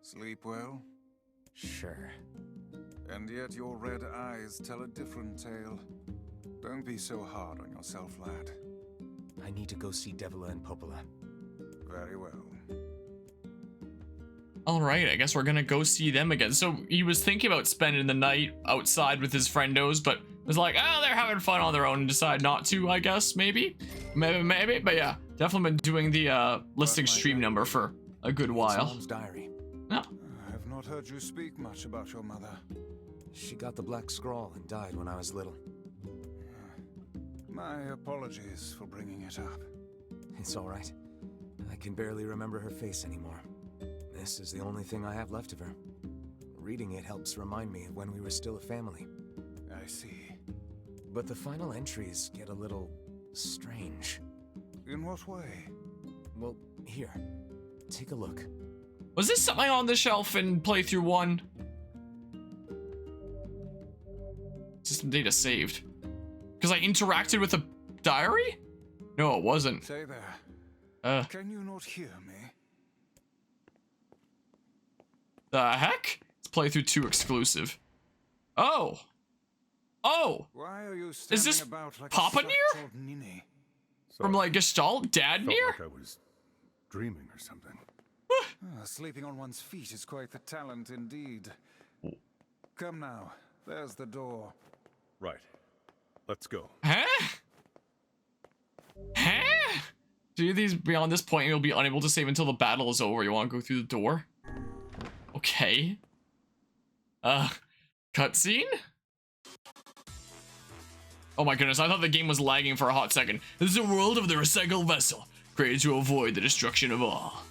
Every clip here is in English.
Sleep well? Sure. And yet your red eyes tell a different tale. Don't be so hard on yourself, lad. I need to go see Devila and Popola. Very well. Alright, I guess we're gonna go see them again. So he was thinking about spending the night outside with his friendos, but was like, oh, they're having fun on their own and decide not to, I guess, maybe. Maybe, but yeah, definitely been doing the listing stream number for a good while. Mom's diary. No. I have not heard you speak much about your mother. She got the black scrawl and died when I was little. My apologies for bringing it up. It's all right. I can barely remember her face anymore. This is the only thing I have left of her. Reading it helps remind me of when we were still a family. I see. But the final entries get a little strange. In what way? Well, here. Take a look. Was this something on the shelf in playthrough 1? System data saved. Because I interacted with a diary? No, it wasn't. Say there. Can you not hear me? The heck? It's playthrough 2 exclusive. Oh. Oh. Why are you Is this about like Papa NieR? Ninny? From like Gestalt? Dad Felt NieR? like I was dreaming or something. Sleeping on one's feet is quite the talent indeed. Come now. There's the door. Right. Let's go. Huh? Huh? Do these beyond this point you'll be unable to save until the battle is over. You want to go through the door? Okay. Cutscene? Oh my goodness, I thought the game was lagging for a hot second. This is a world of the recycled vessel, created to avoid the destruction of all.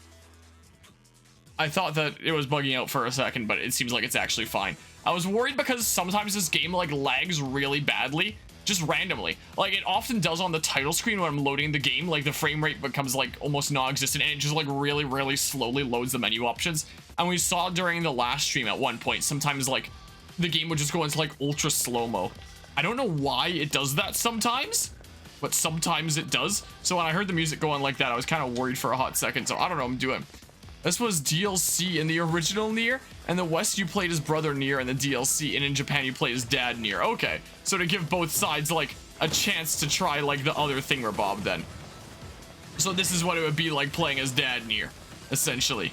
I thought that it was bugging out for a second, but it seems like it's actually fine. I was worried because sometimes this game like lags really badly, just randomly. Like it often does on the title screen when I'm loading the game, like the frame rate becomes like almost non-existent and it just like really slowly loads the menu options. And we saw during the last stream at one point, sometimes like the game would just go into like ultra slow-mo. I don't know why it does that sometimes, but sometimes it does. So when I heard the music going like that, I was kind of worried for a hot second. So I don't know what I'm doing. This was DLC in the original NieR, and the West you played as brother NieR in the DLC, and in Japan you played as dad NieR. Okay, so to give both sides like a chance to try like the other thingamabob then. So this is what it would be like playing as dad NieR, essentially.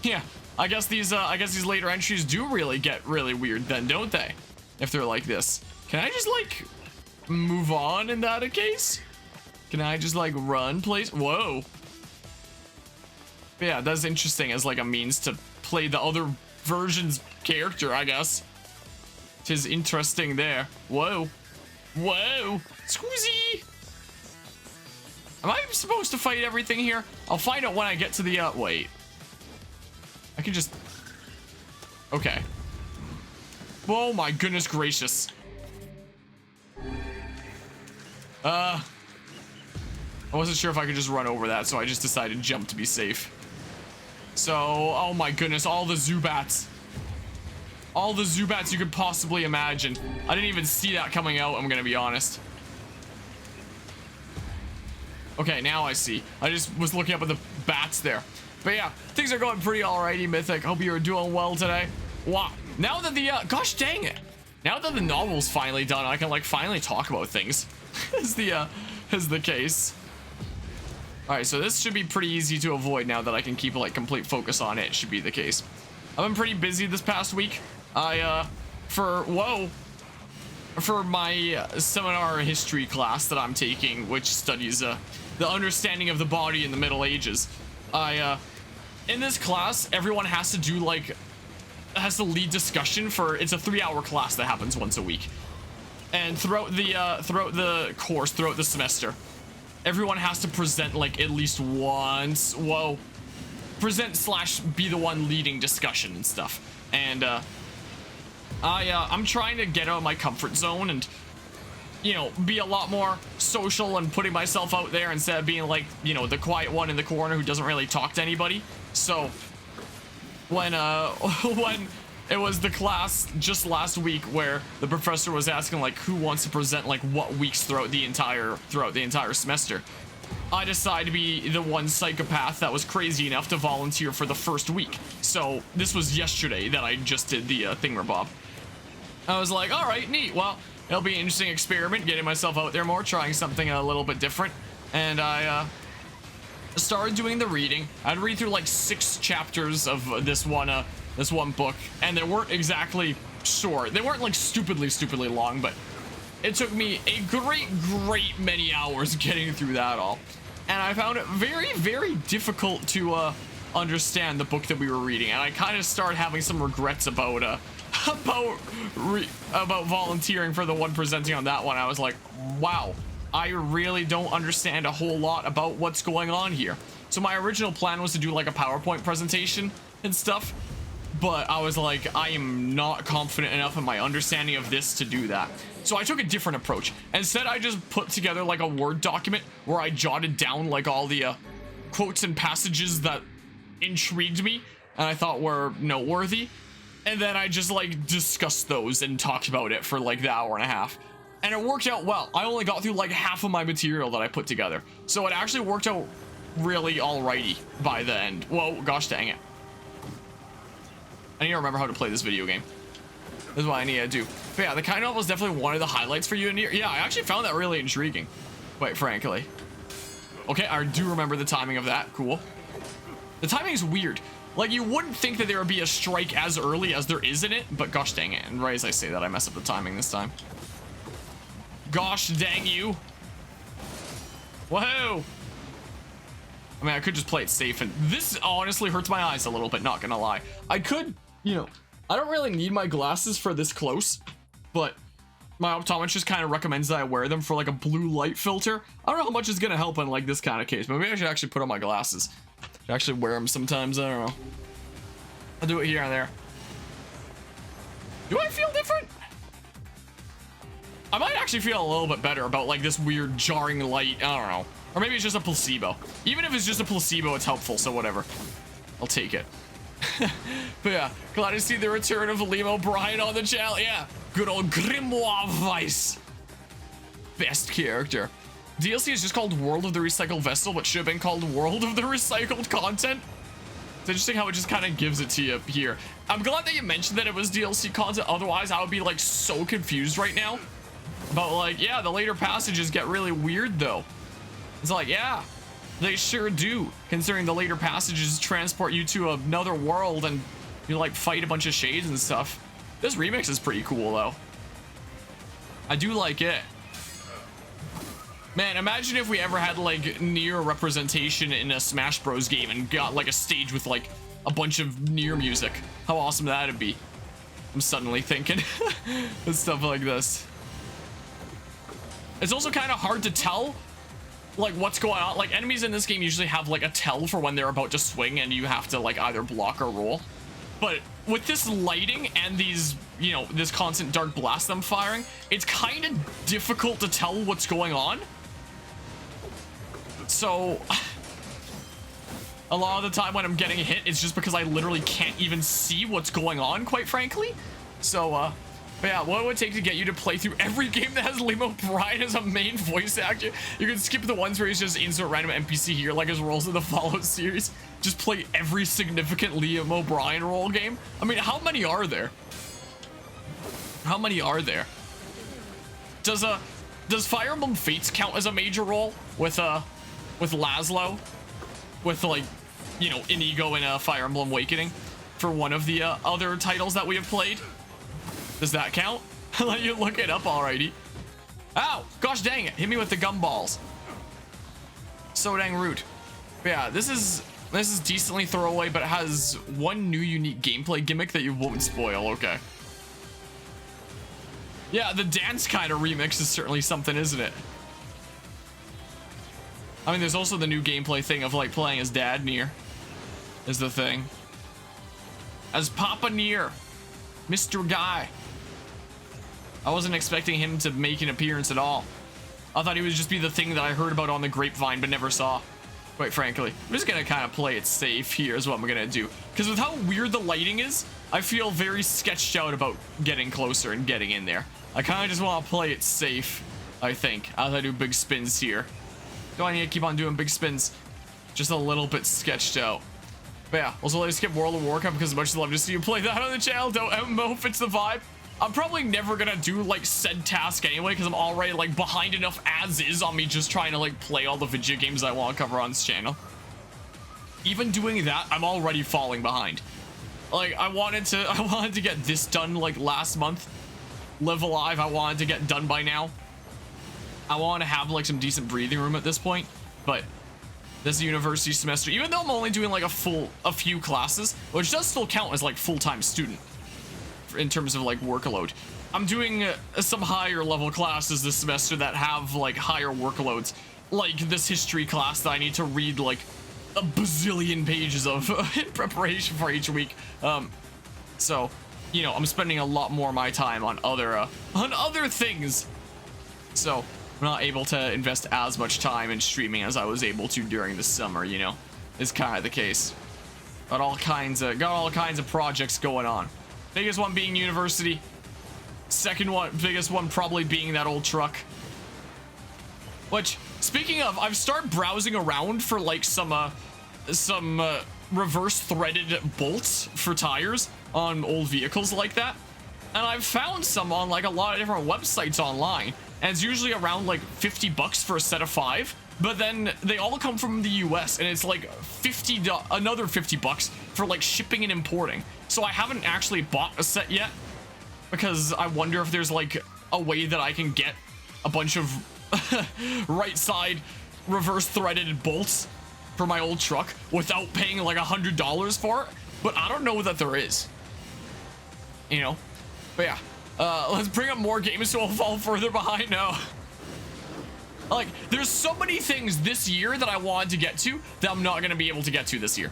Yeah, I guess these later entries do really get really weird then, don't they? If they're like this. Can I just like move on in that case? Can I just like run, please? Whoa. But yeah, that's interesting as like a means to play the other version's character, I guess. Tis interesting there. Whoa. Whoa. Squeezy. Am I supposed to fight everything here? I'll find out when I get to the, wait. I can just... Okay. Oh my goodness gracious. I wasn't sure if I could just run over that, so I just decided to jump to be safe. So, oh my goodness, all the Zubats. All the Zubats you could possibly imagine. I didn't even see that coming out, I'm gonna be honest. Okay, now I see. I just was looking up at the bats there. But yeah, things are going pretty alrighty, Mythic. Hope you're doing well today. Wow. Now that the, gosh dang it. Now that the novel's finally done, I can like finally talk about things. is the case. Alright, so this should be pretty easy to avoid now that I can keep like complete focus on it, should be the case. I've been pretty busy this past week. For my seminar history class that I'm taking, which studies the understanding of the body in the Middle Ages. In this class, everyone has to do like, has to lead discussion for, it's a 3-hour class that happens once a week. And throughout the course, throughout the semester, everyone has to present like at least once, present / be the one leading discussion and stuff. And I'm trying to get out of my comfort zone and, you know, be a lot more social and putting myself out there instead of being like, you know, the quiet one in the corner who doesn't really talk to anybody. So when it was the class just last week where the professor was asking like who wants to present like what weeks throughout the entire semester, I decided to be the one psychopath that was crazy enough to volunteer for the first week. So this was yesterday that I just did the thingamabob. I was like, all right, neat. Well, it'll be an interesting experiment, getting myself out there more, trying something a little bit different. And I started doing the reading. I'd read through like 6 chapters of this one book, and they weren't exactly short. They weren't like stupidly long, but it took me a great many hours getting through that all. And I found it very difficult to understand the book that we were reading, and I kind of started having some regrets about volunteering for the one presenting on that one. I was like, wow, I really don't understand a whole lot about what's going on here. So my original plan was to do like a PowerPoint presentation and stuff, but I was like, I am not confident enough in my understanding of this to do that. So I took a different approach. Instead, I just put together like a Word document where I jotted down like all the quotes and passages that intrigued me and I thought were noteworthy. And then I just like discussed those and talked about it for like the hour and a half. And it worked out well. I only got through like half of my material that I put together. So it actually worked out really alrighty by the end. Whoa, gosh dang it. I need to remember how to play this video game. This is what I need to do. But yeah, the kind novel is definitely one of the highlights for you in here. Yeah, I actually found that really intriguing, quite frankly. Okay, I do remember the timing of that. Cool. The timing is weird. Like, you wouldn't think that there would be a strike as early as there is in it, but gosh dang it. And right as I say that, I mess up the timing this time. Gosh dang you. Whoa. I mean, I could just play it safe, and this honestly hurts my eyes a little bit, not gonna lie. I could, you know, I don't really need my glasses for this close, but my optometrist kind of recommends that I wear them for like a blue light filter. I don't know how much it's gonna help in like this kind of case. Maybe I should actually put on my glasses. I should actually wear them sometimes. I don't know. I'll do it here and there. Do I feel different? I might actually feel a little bit better about like this weird jarring light. I don't know. Or maybe it's just a placebo. Even if it's just a placebo, it's helpful, so whatever. I'll take it. But yeah, glad to see the return of Liam O'Brien on the channel. Yeah, good old Grimoire Vice. Best character. DLC is just called World of the Recycled Vessel, but should have been called World of the Recycled Content. It's interesting how it just kind of gives it to you here. I'm glad that you mentioned that it was DLC content. Otherwise, I would be like so confused right now. But like, yeah, the later passages get really weird though. It's like, yeah, they sure do, considering the later passages transport you to another world and you like fight a bunch of shades and stuff. This remix is pretty cool though. I do like it. Man, imagine if we ever had like NieR representation in a Smash Bros game and got like a stage with like a bunch of NieR music. How awesome that'd be. I'm suddenly thinking with stuff like this. It's also kind of hard to tell like what's going on. Like enemies in this game usually have like a tell for when they're about to swing and you have to like either block or roll. But with this lighting and these, you know, this constant dark blast I'm firing, it's kind of difficult to tell what's going on. So a lot of the time when I'm getting hit, it's just because I literally can't even see what's going on, quite frankly. So but yeah, what it would take to get you to play through every game that has Liam O'Brien as a main voice actor? You can skip the ones where he's just insert random NPC here, like his roles in the Fallout series. Just play every significant Liam O'Brien role game. I mean, how many are there? How many are there? Does Fire Emblem Fates count as a major role with Laszlo? With like, you know, Inigo in Fire Emblem Awakening for one of the other titles that we have played? Does that count? I'll let you look it up, alrighty. Ow! Gosh dang it! Hit me with the gumballs. So dang rude. But yeah, this is decently throwaway, but it has one new unique gameplay gimmick that you won't spoil. Okay. Yeah, the dance kind of remix is certainly something, isn't it? I mean, there's also the new gameplay thing of like playing as Dad NieR is the thing. As Papa NieR, Mr. Guy. I wasn't expecting him to make an appearance at all. I thought he would just be the thing that I heard about on the grapevine but never saw, quite frankly. I'm just gonna kind of play it safe here is what I'm gonna do. Because with how weird the lighting is, I feel very sketched out about getting closer and getting in there. I kind of just want to play it safe, I think, as I do big spins here. Do I need to keep on doing big spins? Just a little bit sketched out. But yeah, also let me skip World of Warcraft because as much as I love to see you play that on the channel, don't MMO fits the vibe. I'm probably never gonna do like said task anyway because I'm already like behind enough as is on me just trying to like play all the video games I want to cover on this channel. Even doing that, I'm already falling behind. Like I wanted to get this done like last month. Live Alive, I wanted to get done by now. I want to have like some decent breathing room at this point, but this university semester, even though I'm only doing like a few classes, which does still count as like full-time student in terms of like workload, I'm doing some higher level classes this semester that have like higher workloads, like this history class that I need to read like a bazillion pages of in preparation for each week. So, you know, I'm spending a lot more of my time on other things. So I'm not able to invest as much time in streaming as I was able to during the summer, you know. Is kind of the case. Got all kinds of projects going on. Biggest one being university. Biggest one probably being that old truck. Which, speaking of, I've started browsing around for like some reverse threaded bolts for tires on old vehicles like that. And I've found some on like a lot of different websites online. And it's usually around like 50 bucks for a set of 5. But then they all come from the US and it's like another 50 bucks for like shipping and importing. So I haven't actually bought a set yet because I wonder if there's like a way that I can get a bunch of right side reverse threaded bolts for my old truck without paying like $100 for it. But I don't know that there is, you know. But yeah, let's bring up more games so I'll fall further behind now. Like, there's so many things this year that I wanted to get to that I'm not going to be able to get to this year.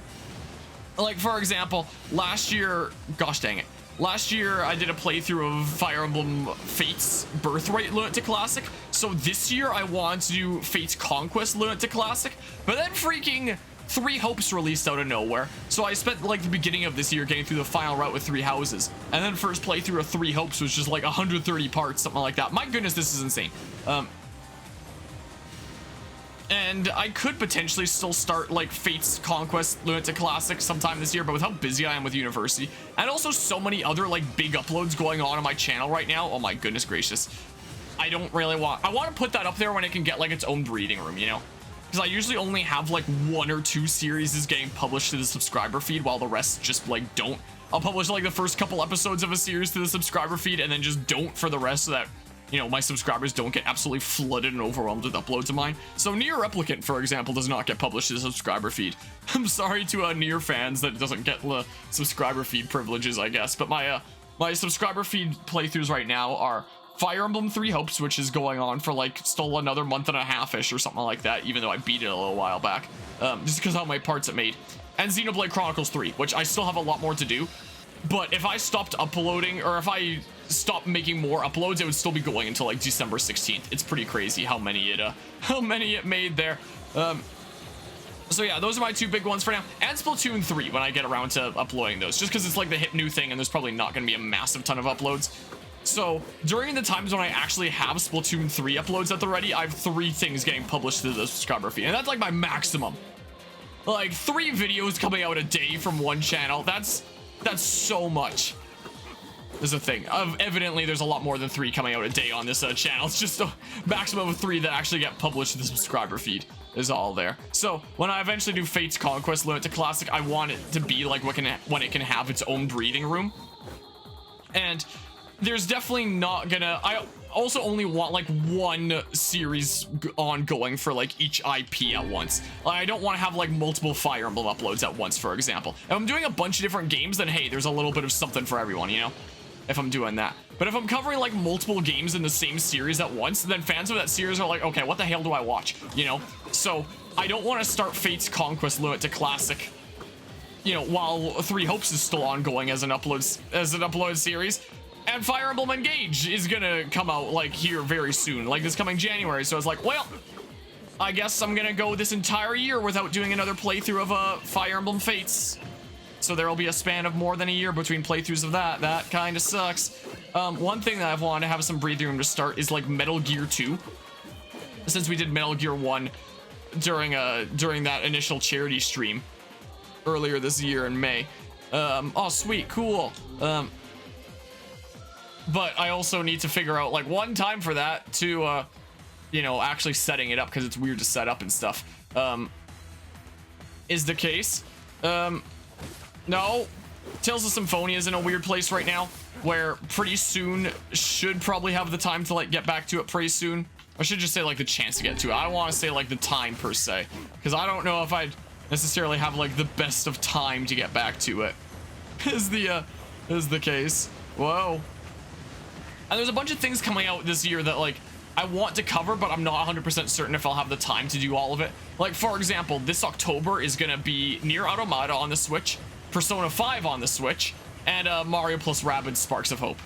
Like, for example, last year, gosh dang it. Last year, I did a playthrough of Fire Emblem Fates Birthright Lunatic Classic. So this year, I wanted to do Fates Conquest Lunatic Classic. But then freaking 3 Hopes released out of nowhere. So I spent like the beginning of this year getting through the final route with 3 Houses. And then first playthrough of 3 Hopes was just like 130 parts, something like that. My goodness, this is insane. And I could potentially still start like Fates Conquest Lunatic Classic sometime this year, but with how busy I am with university and also so many other like big uploads going on my channel right now, oh my goodness gracious, I don't really want, I want to put that up there when it can get like its own breeding room, you know, because I usually only have like 1 or 2 series getting published to the subscriber feed while the rest just like don't. I'll publish like the first couple episodes of a series to the subscriber feed and then just don't for the rest, so that, you know, my subscribers don't get absolutely flooded and overwhelmed with uploads of mine. So NieR Replicant, for example, does not get published to the subscriber feed. I'm sorry to NieR fans that it doesn't get the subscriber feed privileges, I guess. But my my subscriber feed playthroughs right now are Fire Emblem 3 Hopes, which is going on for like still another month and a half-ish or something like that, even though I beat it a little while back, just because how many parts it made. And Xenoblade Chronicles 3, which I still have a lot more to do. But if I stopped uploading, or if I stopped making more uploads, it would still be going until like December 16th. It's pretty crazy how many it made there. So yeah, those are my 2 big ones for now. And Splatoon 3 when I get around to uploading those, just because it's like the hip new thing and there's probably not going to be a massive ton of uploads. So during the times when I actually have Splatoon 3 uploads at the ready, I have 3 things getting published to the subscriber feed, and that's like my maximum. Like 3 videos coming out a day from one channel. That's so much. There's a thing. Evidently, there's a lot more than 3 coming out a day on this channel. It's just a maximum of 3 that actually get published to the subscriber feed is all there. So when I eventually do Fates Conquest Lunatic Classic, I want it to be like when it can have its own breeding room. And there's definitely not gonna, I also only want like 1 series ongoing for like each IP at once. I don't want to have like multiple Fire Emblem uploads at once, for example. If I'm doing a bunch of different games, then hey, there's a little bit of something for everyone, you know, if I'm doing that. But if I'm covering like multiple games in the same series at once, then fans of that series are like, okay, what the hell do I watch, you know? So I don't want to start Fates Conquest Lunatic Classic, you know, while 3 Hopes is still ongoing as an upload series. And Fire Emblem Engage is gonna come out like here very soon, like this coming January. So I was like, well, I guess I'm gonna go this entire year without doing another playthrough of Fire Emblem Fates. So there will be a span of more than a year between playthroughs of that. That kind of sucks. One thing that I've wanted to have some breathing room to start is like Metal Gear 2. Since we did Metal Gear 1 during that initial charity stream earlier this year in May. Oh, sweet, cool. But I also need to figure out like one time for that to, you know, actually setting it up, because it's weird to set up and stuff. Is the case. No, Tales of Symphonia is in a weird place right now, where pretty soon should probably have the time to like get back to it pretty soon. I should just say like the chance to get to it. I don't want to say like the time per se, because I don't know if I'd necessarily have like the best of time to get back to it. Is the case. Whoa. And there's a bunch of things coming out this year that like I want to cover, but I'm not 100% certain if I'll have the time to do all of it. Like, for example, this October is gonna be NieR Automata on the Switch, Persona 5 on the Switch, and Mario plus Rabbids Sparks of Hope.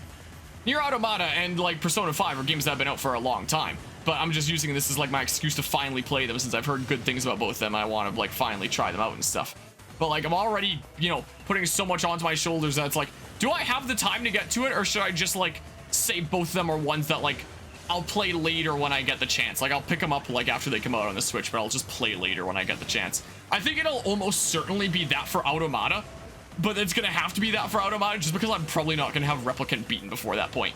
NieR Automata and like Persona 5 are games that have been out for a long time, but I'm just using this as like my excuse to finally play them, since I've heard good things about both of them. I want to like finally try them out and stuff. But like I'm already, you know, putting so much onto my shoulders that it's like, do I have the time to get to it, or should I just like say both of them are ones that like I'll play later when I get the chance? Like I'll pick them up like after they come out on the Switch, but I'll just play later when I get the chance. I think it'll almost certainly be that for Automata, but it's gonna have to be that for Automata just because I'm probably not gonna have Replicant beaten before that point.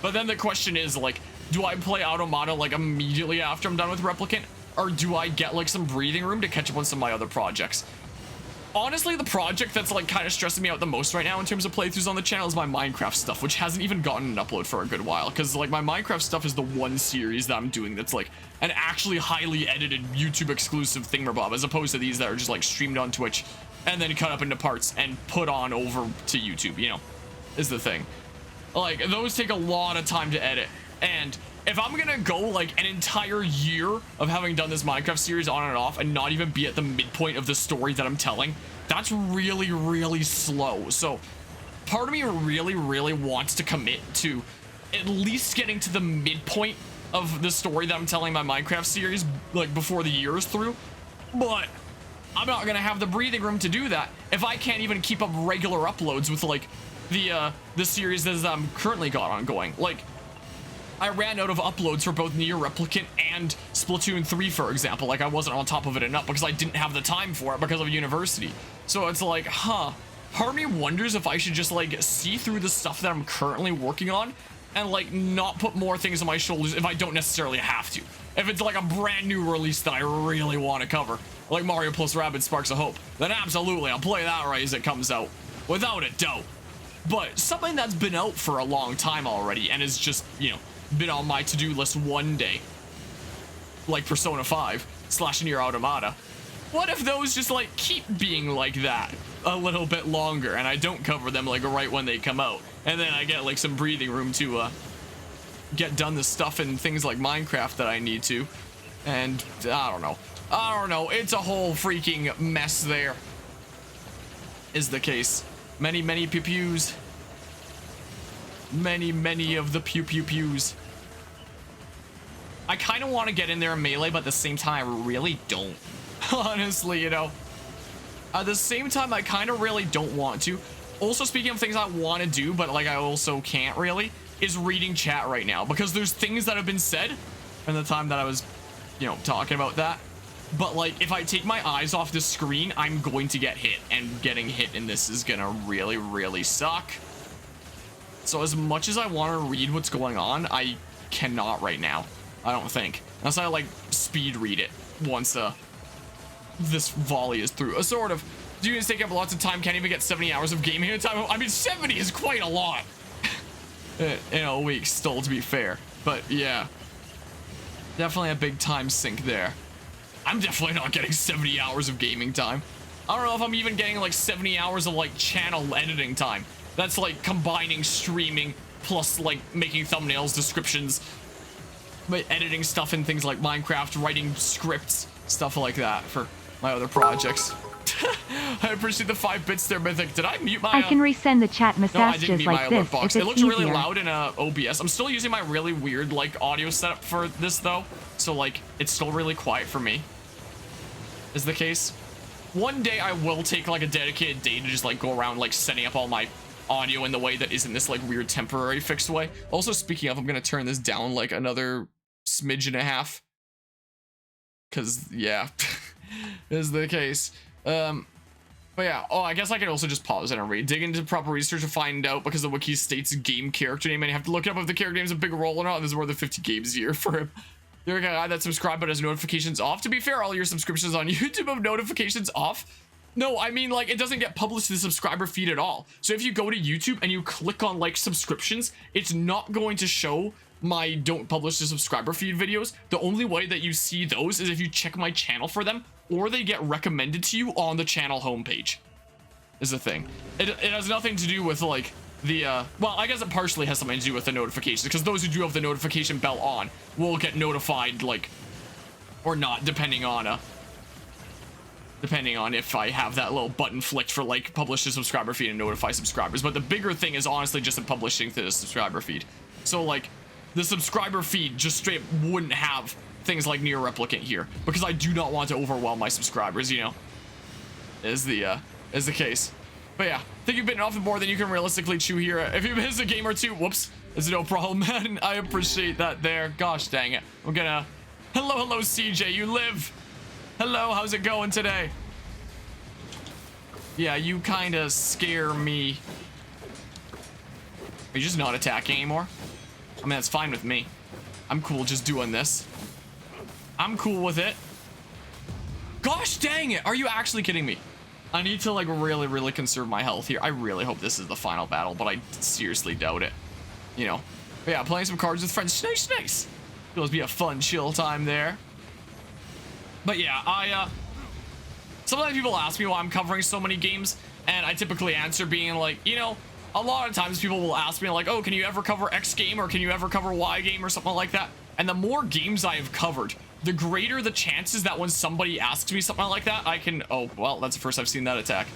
But then the question is like, do I play Automata like immediately after I'm done with Replicant, or do I get like some breathing room to catch up on some of my other projects? Honestly, the project that's like kind of stressing me out the most right now in terms of playthroughs on the channel is my Minecraft stuff, which hasn't even gotten an upload for a good while, because like my Minecraft stuff is the one series that I'm doing that's like an actually highly edited YouTube exclusive thingamabob, as opposed to these that are just like streamed on Twitch and then cut up into parts and put on over to YouTube, you know, is the thing. Like those take a lot of time to edit, and if I'm gonna go like an entire year of having done this Minecraft series on and off and not even be at the midpoint of the story that I'm telling, that's really, really slow. So part of me really, really wants to commit to at least getting to the midpoint of the story that I'm telling my Minecraft series, like before the year is through. But I'm not gonna have the breathing room to do that if I can't even keep up regular uploads with like the series that I'm currently got ongoing. Like, I ran out of uploads for both NieR Replicant and Splatoon 3, for example. Like, I wasn't on top of it enough because I didn't have the time for it because of university. So it's like, huh, part of me wonders if I should just like see through the stuff that I'm currently working on and like not put more things on my shoulders if I don't necessarily have to. If it's like a brand new release that I really want to cover, like Mario plus Rabbids Sparks of Hope, then absolutely I'll play that right as it comes out, without a doubt. But something that's been out for a long time already and is just, you know, been on my to-do list one day, like Persona 5 / NieR Automata. What if those just like keep being like that a little bit longer and I don't cover them like right when they come out, and then I get like some breathing room to get done the stuff and things like Minecraft that I need to, and I don't know, it's a whole freaking mess there, is the case. Many pew-pews. Many of the pew-pew-pews. I kind of want to get in there in Melee, but at the same time, I really don't. Honestly, you know. At the same time, I kind of really don't want to. Also, speaking of things I want to do, but like I also can't really, is reading chat right now. Because there's things that have been said in the time that I was, you know, talking about that. But like, if I take my eyes off the screen, I'm going to get hit. And getting hit in this is gonna really, really suck. So as much as I want to read what's going on, I cannot right now. I don't think. Unless I like speed read it once this volley is through. Sort of. Dudes take up lots of time, can't even get 70 hours of gaming at a time. I mean, 70 is quite a lot. In a week still, to be fair. But yeah. Definitely a big time sink there. I'm definitely not getting 70 hours of gaming time. I don't know if I'm even getting like 70 hours of like channel editing time. That's like combining streaming plus like making thumbnails, descriptions, editing stuff in things like Minecraft, writing scripts, stuff like that for my other projects. I appreciate the 5 bits there, Mythic. Did I mute my... I can resend the chat messages like this if it's It looks really easier. loud in OBS. I'm still using my really weird like audio setup for this though, so like it's still really quiet for me. Is the case. One day I will take like a dedicated day to just like go around like setting up all my audio in the way that isn't this like weird temporary fixed way. Also, speaking of, I'm gonna turn this down like another smidge and a half, because yeah, is the case. But yeah, oh, I guess I could also just pause it and read. Dig into proper research to find out, because the wiki states game character name, and you have to look up if the character name is a big role or not. There's more than 50 games a year for him. You're gonna add that subscribe button as notifications off. To be fair, all your subscriptions on YouTube have notifications off. No, I mean, like, it doesn't get published to the subscriber feed at all. So if you go to YouTube and you click on, like, subscriptions, it's not going to show my don't publish to subscriber feed videos. The only way that you see those is if you check my channel for them, or they get recommended to you on the channel homepage, is the thing. It has nothing to do with, like, the, well, I guess it partially has something to do with the notifications, because those who do have the notification bell on will get notified, like, or not, depending on if I have that little button flicked for, like, publish to subscriber feed and notify subscribers. But the bigger thing is honestly just the publishing to the subscriber feed. So, like, the subscriber feed just straight up wouldn't have things like NieR Replicant here, because I do not want to overwhelm my subscribers, you know, is the case. But yeah, I think you've bitten off more than you can realistically chew here. If you miss a game or two, whoops, it's no problem, man. I appreciate that there. Gosh dang it. I'm gonna... Hello, CJ, you live. Hello, how's it going today? Yeah, you kind of scare me. Are you just not attacking anymore? I mean, that's fine with me. I'm cool just doing this. I'm cool with it. Gosh dang it, are you actually kidding me? I need to, like, really conserve my health here. I really hope this is the final battle, but I seriously doubt it. You know. But yeah, playing some cards with friends. Nice. It'll be a fun, chill time there. But yeah, sometimes people ask me why I'm covering so many games, and I typically answer being like, you know, a lot of times people will ask me like, oh, can you ever cover X game, or can you ever cover Y game, or something like that? And the more games I have covered, the greater the chances that when somebody asks me something like that, I can, oh, well, that's the first I've seen that attack.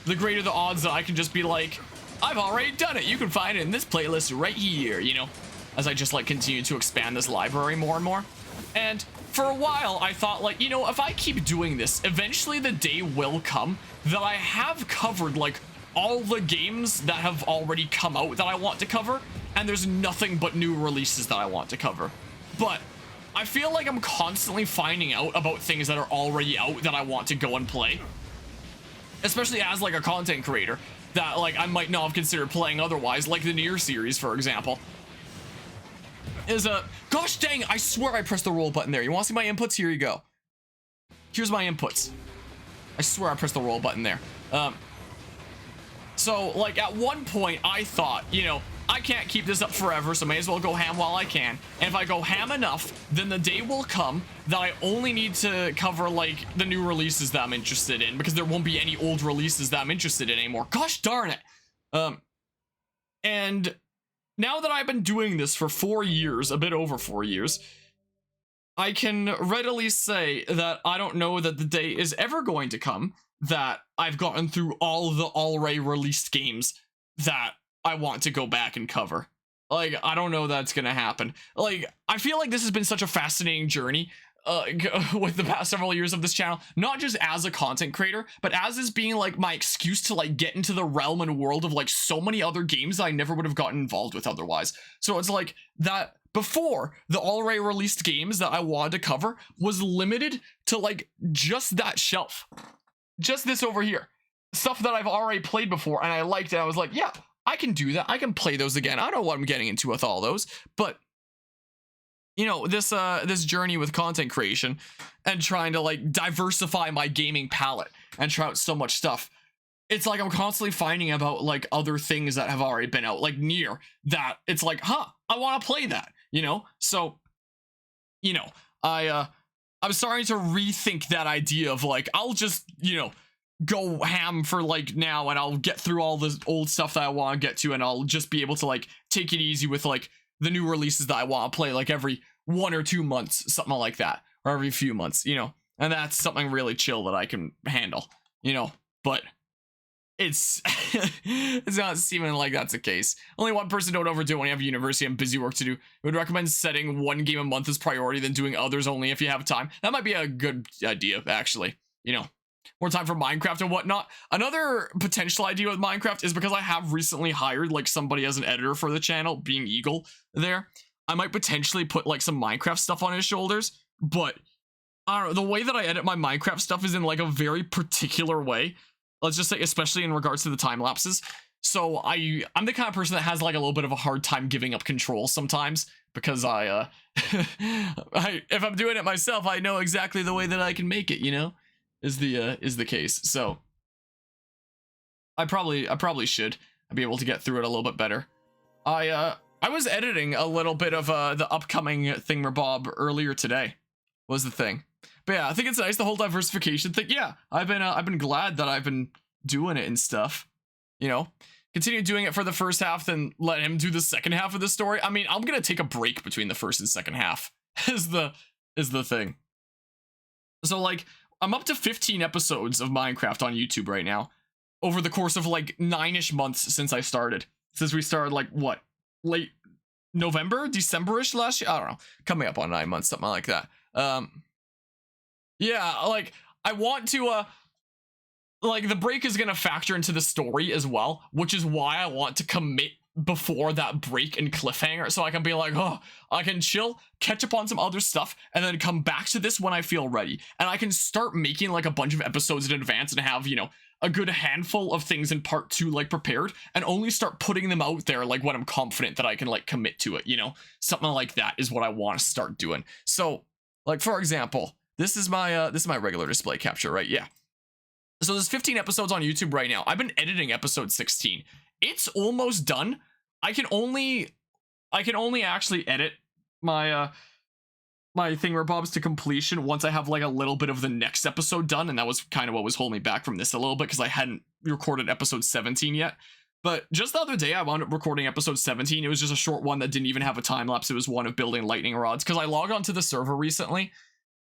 The greater the odds that I can just be like, I've already done it. You can find it in this playlist right here, you know, as I just, like, continue to expand this library more and more. And for a while, I thought, like, you know, if I keep doing this, eventually the day will come that I have covered, like, all the games that have already come out that I want to cover, and there's nothing but new releases that I want to cover. But I feel like I'm constantly finding out about things that are already out that I want to go and play. Especially as, like, a content creator that, like, I might not have considered playing otherwise, like the NieR series, for example. Gosh dang, I swear I pressed the roll button there. You want to see my inputs? Here you go. Here's my inputs. I swear I pressed the roll button there. So, like, at one point, I thought, you know, I can't keep this up forever, so may as well go ham while I can. And if I go ham enough, then the day will come that I only need to cover, like, the new releases that I'm interested in, because there won't be any old releases that I'm interested in anymore. Gosh darn it. And now that I've been doing this for 4 years, a bit over 4 years, I can readily say that I don't know that the day is ever going to come that I've gotten through all the already released games that I want to go back and cover. Like, I don't know that's gonna happen. Like, I feel like this has been such a fascinating journey with the past several years of this channel, not just as a content creator, but as this being, like, my excuse to, like, get into the realm and world of, like, so many other games that I never would have gotten involved with otherwise. So it's like that before, the already released games that I wanted to cover was limited to, like, just that shelf. Just this over here. Stuff that I've already played before and I liked it. I was like, yeah, I can do that. I can play those again. I know what I'm getting into with all those, but you know, this journey with content creation and trying to, like, diversify my gaming palette and try out so much stuff. It's like I'm constantly finding about, like, other things that have already been out, like NieR, that it's like, huh, I want to play that, you know? So, you know, I'm starting to rethink that idea of, like, I'll just, you know, go ham for, like, now, and I'll get through all the old stuff that I want to get to, and I'll just be able to, like, take it easy with, like, the new releases that I want to play, like, every 1 or 2 months, something like that, or every few months, you know? And that's something really chill that I can handle, you know? But it's it's not seeming like that's the case. Only one person, don't overdo it when you have university and busy work to do. I would recommend setting 1 game a month as priority than doing others only if you have time. That might be a good idea, actually, you know? More time for Minecraft and whatnot. Another potential idea with Minecraft is because I have recently hired, like, somebody as an editor for the channel, being Eagle there. I might potentially put, like, some Minecraft stuff on his shoulders, but I don't know, the way that I edit my Minecraft stuff is in like a very particular way. Let's just say, especially in regards to the time lapses. So I'm the kind of person that has like a little bit of a hard time giving up control sometimes, because if I'm doing it myself, I know exactly the way that I can make it, you know, is the case. So I probably should be able to get through it a little bit better. I was editing a little bit of the upcoming thingamabob earlier today, was the thing. But yeah, I think it's nice, the whole diversification thing. Yeah, I've been glad that I've been doing it and stuff. You know, continue doing it for the first half, then let him do the second half of the story. I mean, I'm gonna take a break between the first and second half. is the thing. So like, I'm up to 15 episodes of Minecraft on YouTube right now, over the course of like 9-ish months since I started. Since we started like what, late November, December-ish last year. I don't know, coming up on 9 months, something like that. Yeah, like I want to like, the break is gonna factor into the story as well, which is why I want to commit before that break and cliffhanger, so I can be like, oh, I can chill, catch up on some other stuff, and then come back to this when I feel ready. And I can start making like a bunch of episodes in advance and have, you know, a good handful of things in part 2 like prepared, and only start putting them out there like when I'm confident that I can like commit to it, you know? Something like that is what I want to start doing. So, like, for example, this is my regular display capture, right? Yeah. So there's 15 episodes on YouTube right now. I've been editing episode 16. It's almost done. I can only actually edit my my thingamabobs to completion once I have like a little bit of the next episode done, and that was kind of what was holding me back from this a little bit, because I hadn't recorded episode 17 yet. But just the other day, I wound up recording episode 17. It was just a short one that didn't even have a time lapse. It was one of building lightning rods, because I logged onto the server recently,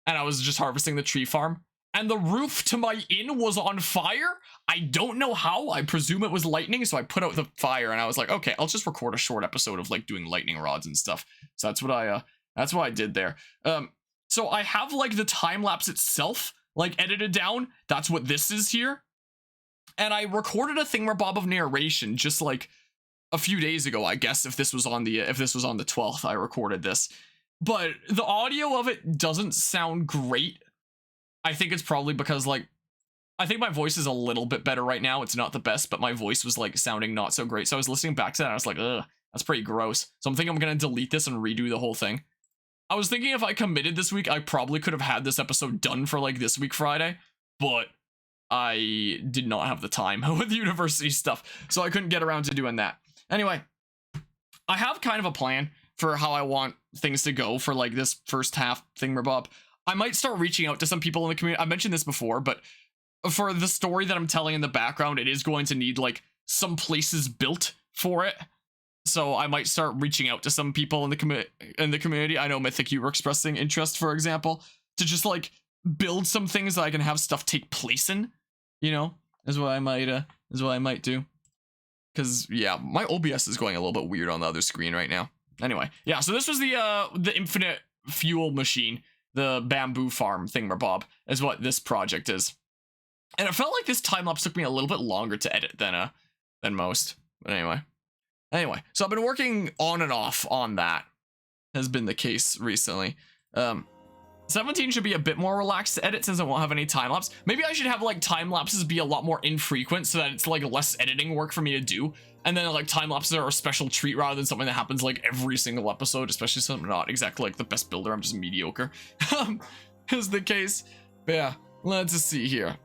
and I was just harvesting the tree farm, and the roof to my inn was on fire. I don't know how. I presume it was lightning, so I put out the fire, and I was like, okay, I'll just record a short episode of like doing lightning rods and stuff. So that's what I did there. So I have like the time lapse itself like edited down. That's what this is here. And I recorded a thingamabob of narration just like a few days ago, I guess, if this was on the 12th, I recorded this. But the audio of it doesn't sound great. I think it's probably because, like, I think my voice is a little bit better right now. It's not the best, but my voice was, like, sounding not so great. So I was listening back to that, and I was like, ugh, that's pretty gross. So I'm thinking I'm going to delete this and redo the whole thing. I was thinking if I committed this week, I probably could have had this episode done for, like, this week Friday. But I did not have the time with university stuff, so I couldn't get around to doing that. Anyway, I have kind of a plan for how I want things to go for, like, this first half thingamabob. I might start reaching out to some people in the community. I mentioned this before, but for the story that I'm telling in the background, it is going to need like some places built for it. So I might start reaching out to some people in the community. I know Mythic, you were expressing interest, for example, to just like build some things that I can have stuff take place in. You know, is what I might do. Because yeah, my OBS is going a little bit weird on the other screen right now. Anyway, yeah. So this was the infinite fuel machine. The bamboo farm thingamabob is what this project is. And it felt like this time-lapse took me a little bit longer to edit than most. But anyway, so I've been working on and off on that. Has been the case recently. 17 should be a bit more relaxed to edit since I won't have any time-lapse. Maybe I should have like time-lapses be a lot more infrequent so that it's like less editing work for me to do. And then like time-lapses are a special treat rather than something that happens like every single episode, especially since I'm not exactly like the best builder, I'm just mediocre. Is the case. But yeah, let's just see here.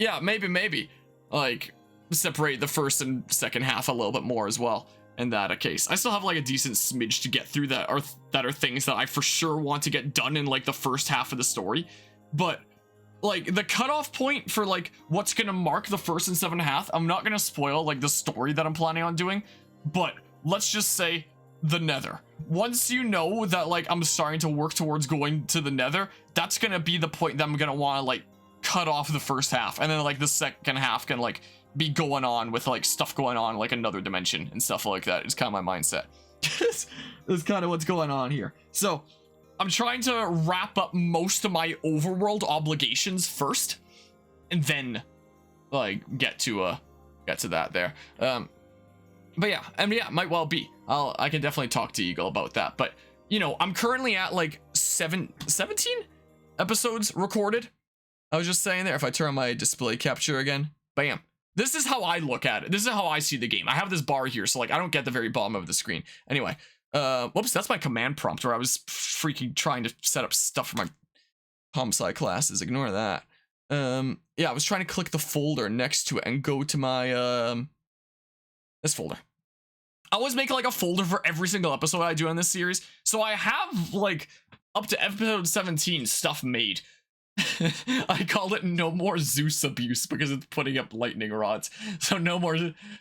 Yeah, maybe like separate the first and second half a little bit more as well. In that case, I still have like a decent smidge to get through that are things that I for sure want to get done in like the first half of the story. But like the cutoff point for like what's gonna mark the first and second half, I'm not gonna spoil like the story that I'm planning on doing, but let's just say the Nether. Once you know that like I'm starting to work towards going to the Nether, that's gonna be the point that I'm gonna want to like cut off the first half, and then like the second half can like be going on with like stuff going on like another dimension and stuff like that. It's kind of my mindset. That's kind of what's going on here. So I'm trying to wrap up most of my overworld obligations first, and then like get to that there. But yeah, and yeah, might well be. I can definitely talk to Eagle about that. But you know, I'm currently at like 17. episodes recorded. I was just saying there, if I turn on my display capture again, bam. This is how I look at it. This is how I see the game. I have this bar here, so like I don't get the very bottom of the screen. Anyway, whoops, that's my command prompt where I was freaking trying to set up stuff for my comp-sci classes. Ignore that. Yeah, I was trying to click the folder next to it and go to my this folder. I always make like a folder for every single episode I do in this series, so I have like up to episode 17 stuff made. I called it No More Zeus Abuse because it's putting up lightning rods. So no more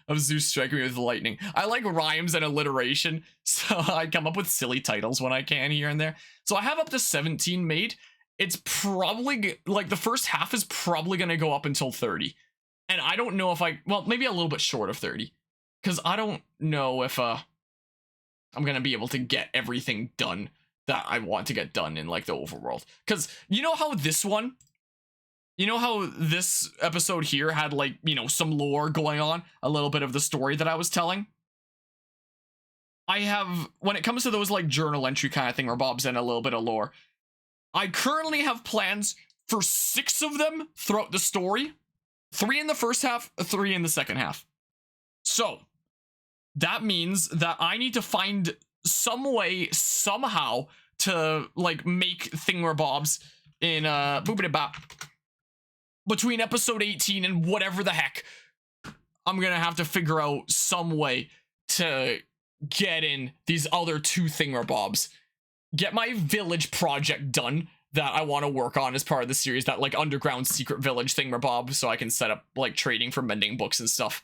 of Zeus striking me with lightning. I like rhymes and alliteration, so I come up with silly titles when I can here and there. So I have up to 17 made. It's probably, like, the first half is probably going to go up until 30. And I don't know if well, maybe a little bit short of 30. Because I don't know if I'm going to be able to get everything done that I want to get done in like the overworld. Because you know how this episode here had like, you know, some lore going on, a little bit of the story that I was telling. I have, when it comes to those like journal entry kind of thing where Bob's in a little bit of lore, I currently have plans for 6 of them throughout the story. 3 in the first half, 3 in the second half. So that means that I need to find some way, somehow, to like make thingamabobs in boopity-bop between episode 18 and whatever the heck. I'm gonna have to figure out some way to get in these other 2 thingamabobs, get my village project done that I want to work on as part of the series, that like underground secret village thingamabob, so I can set up like trading for mending books and stuff.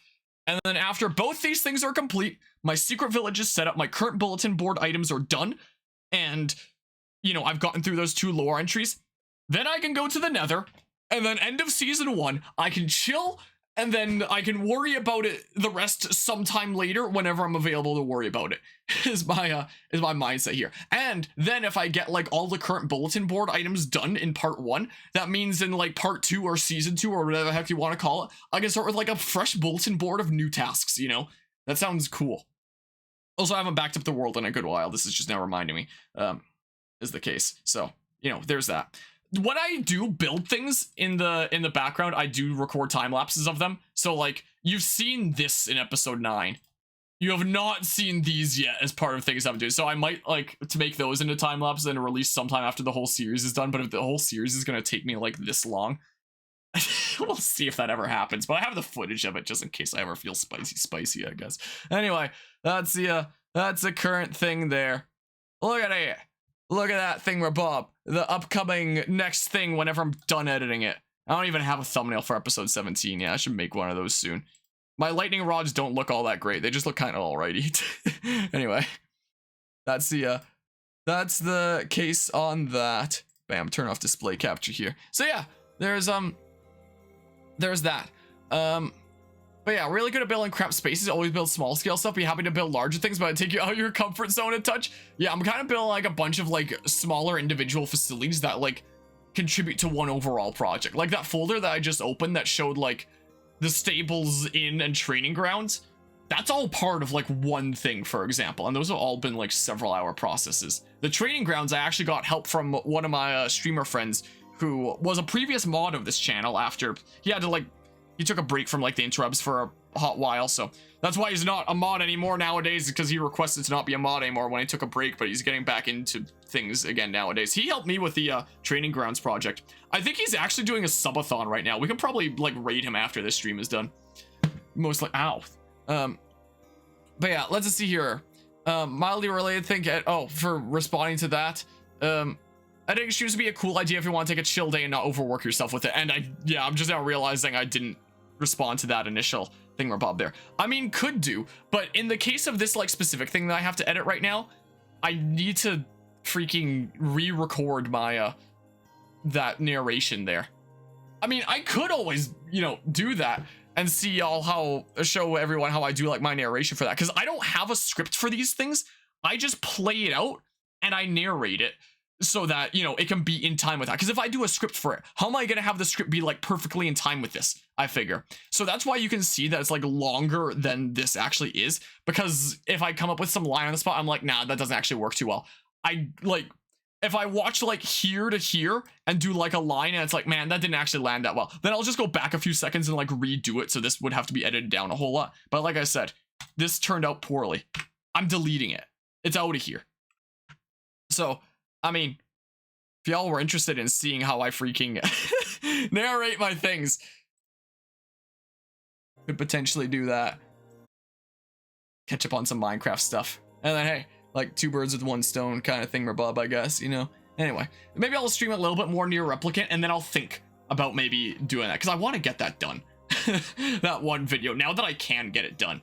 And then after both these things are complete, my secret village is set up, my current bulletin board items are done, and, you know, I've gotten through those 2 lore entries. Then I can go to the Nether, and then end of season 1, I can chill, and then I can worry about it the rest sometime later whenever I'm available to worry about it, is my mindset here. And then if I get like all the current bulletin board items done in part 1, that means in like part 2 or season 2 or whatever the heck you want to call it, I can start with like a fresh bulletin board of new tasks, you know? That sounds cool. Also, I haven't backed up the world in a good while. This is just now reminding me, is the case. So, you know, there's that. When I do build things in the background, I do record time lapses of them. So like, you've seen this in episode 9. You have not seen these yet as part of things I'm doing. So I might like to make those into time lapses and release sometime after the whole series is done. But if the whole series is going to take me like this long, we'll see if that ever happens. But I have the footage of it just in case I ever feel spicy, I guess. Anyway, that's the current thing there. Look at it. Look at that thing where Bob, the upcoming next thing whenever I'm done editing it. I don't even have a thumbnail for episode 17 yet. I should make one of those soon. My lightning rods don't look all that great. They just look kind of alrighty. Anyway, that's the case on that. Bam, turn off display capture here. So yeah, there's that. But yeah, really good at building crap spaces. Always build small scale stuff. Be happy to build larger things, but take you out of your comfort zone a touch. Yeah, I'm kind of building like a bunch of like smaller individual facilities that like contribute to one overall project. Like that folder that I just opened that showed like the stables, inn, and training grounds. That's all part of like one thing, for example. And those have all been like several hour processes. The training grounds, I actually got help from one of my streamer friends who was a previous mod of this channel after he had to like, he took a break from like the interrupts for a hot while, so that's why he's not a mod anymore nowadays, because he requested to not be a mod anymore when he took a break, but he's getting back into things again nowadays. He helped me with the training grounds project. I think he's actually doing a subathon right now. We can probably like raid him after this stream is done. Most like, ow. But yeah, let's see here. Mildly related thing, for responding to that. I think it seems to be a cool idea if you want to take a chill day and not overwork yourself with it. And I'm just now realizing I didn't respond to that initial thing where Bob there. I mean, could do, but in the case of this like specific thing that I have to edit right now, I need to freaking re-record my that narration there. I mean, I could always, you know, do that and see y'all show everyone how I do like my narration for that, because I don't have a script for these things. I just play it out and I narrate it so that, you know, it can be in time with that. Because if I do a script for it, how am I gonna have the script be like perfectly in time with this? I figure. So that's why you can see that it's like longer than this actually is, because if I come up with some line on the spot, I'm like, nah, that doesn't actually work too well. I like if I watch like here to here and do like a line and it's like, man, that didn't actually land that well, then I'll just go back a few seconds and like redo it. So this would have to be edited down a whole lot. But like I said, this turned out poorly. I'm deleting it. It's out of here. So, I mean, if y'all were interested in seeing how I freaking narrate my things, could potentially do that. Catch up on some Minecraft stuff. And then, hey, like 2 birds with 1 stone kind of thingamabob, I guess, you know? Anyway, maybe I'll stream a little bit more NieR Replicant, and then I'll think about maybe doing that, because I want to get that done. That one video, now that I can get it done.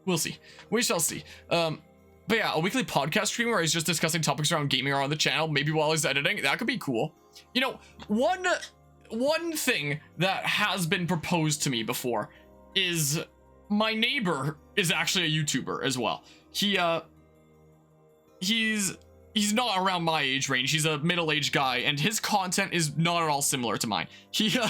We'll see. We shall see. But yeah, a weekly podcast stream where he's just discussing topics around gaming around the channel, maybe while he's editing, that could be cool. You know, one thing that has been proposed to me before is my neighbor is actually a YouTuber as well. He's not around my age range. He's a middle-aged guy, and his content is not at all similar to mine. He'll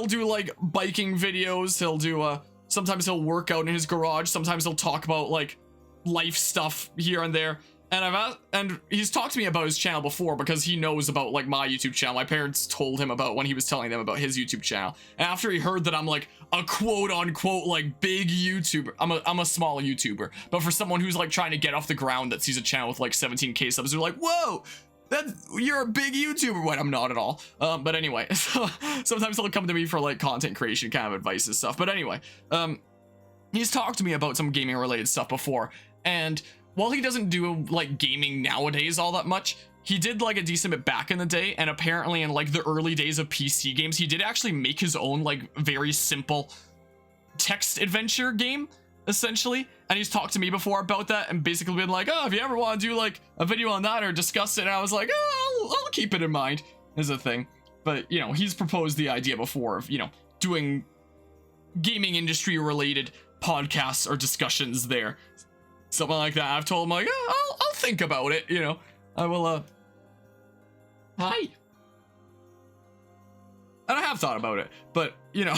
do like biking videos. He'll do sometimes he'll work out in his garage. Sometimes he'll talk about like life stuff here and there. And he's talked to me about his channel before because he knows about like my YouTube channel. My parents told him about when he was telling them about his YouTube channel. And after he heard that I'm like a quote unquote like big YouTuber, I'm a small YouTuber, but for someone who's like trying to get off the ground that sees a channel with like 17K subs, they're like, whoa, you're a big YouTuber. What? I'm not at all. But anyway, so sometimes he'll come to me for like content creation kind of advice and stuff. But anyway, he's talked to me about some gaming related stuff before, and while he doesn't do like gaming nowadays all that much, he did like a decent bit back in the day, and apparently in like the early days of PC games, he did actually make his own like very simple text adventure game, essentially. And he's talked to me before about that and basically been like, oh, if you ever want to do like a video on that or discuss it, and I was like, oh, I'll keep it in mind as a thing. But, you know, he's proposed the idea before of, you know, doing gaming industry related podcasts or discussions there. Something like that. I've told him like, oh, I'll think about it, you know. I will, hi. And I have thought about it, but, you know,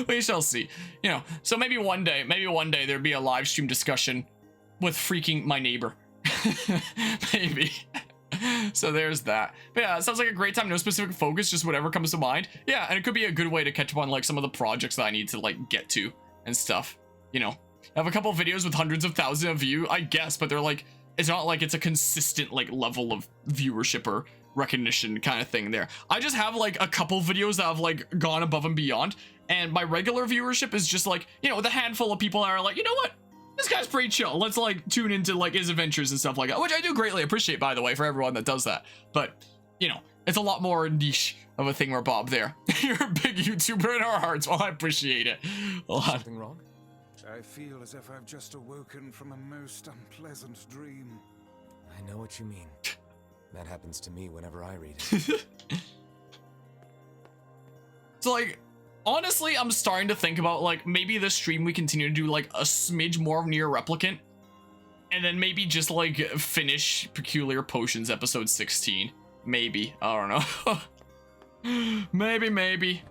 we shall see. You know, so maybe one day there'd be a live stream discussion with freaking my neighbor. Maybe. So there's that. But yeah, it sounds like a great time. No specific focus, just whatever comes to mind. Yeah, and it could be a good way to catch up on like some of the projects that I need to like get to and stuff, you know. I have a couple of videos with hundreds of thousands of views, I guess, but they're like, it's not like it's a consistent like level of viewership or recognition kind of thing there. I just have like a couple videos that have like gone above and beyond, and my regular viewership is just like, you know, with a handful of people that are like, you know what, this guy's pretty chill, let's like tune into like his adventures and stuff like that, which I do greatly appreciate, by the way, for everyone that does that. But, you know, it's a lot more niche of a thing where Bob there. You're a big YouTuber in our hearts. Well, I appreciate it a lot. Something wrong? I feel as if I've just awoken from a most unpleasant dream. I know what you mean. That happens to me whenever I read it. So like, honestly, I'm starting to think about like maybe this stream we continue to do like a smidge more of NieR Replicant, and then maybe just like finish Peculiar Potions episode 16. Maybe, I don't know. Maybe.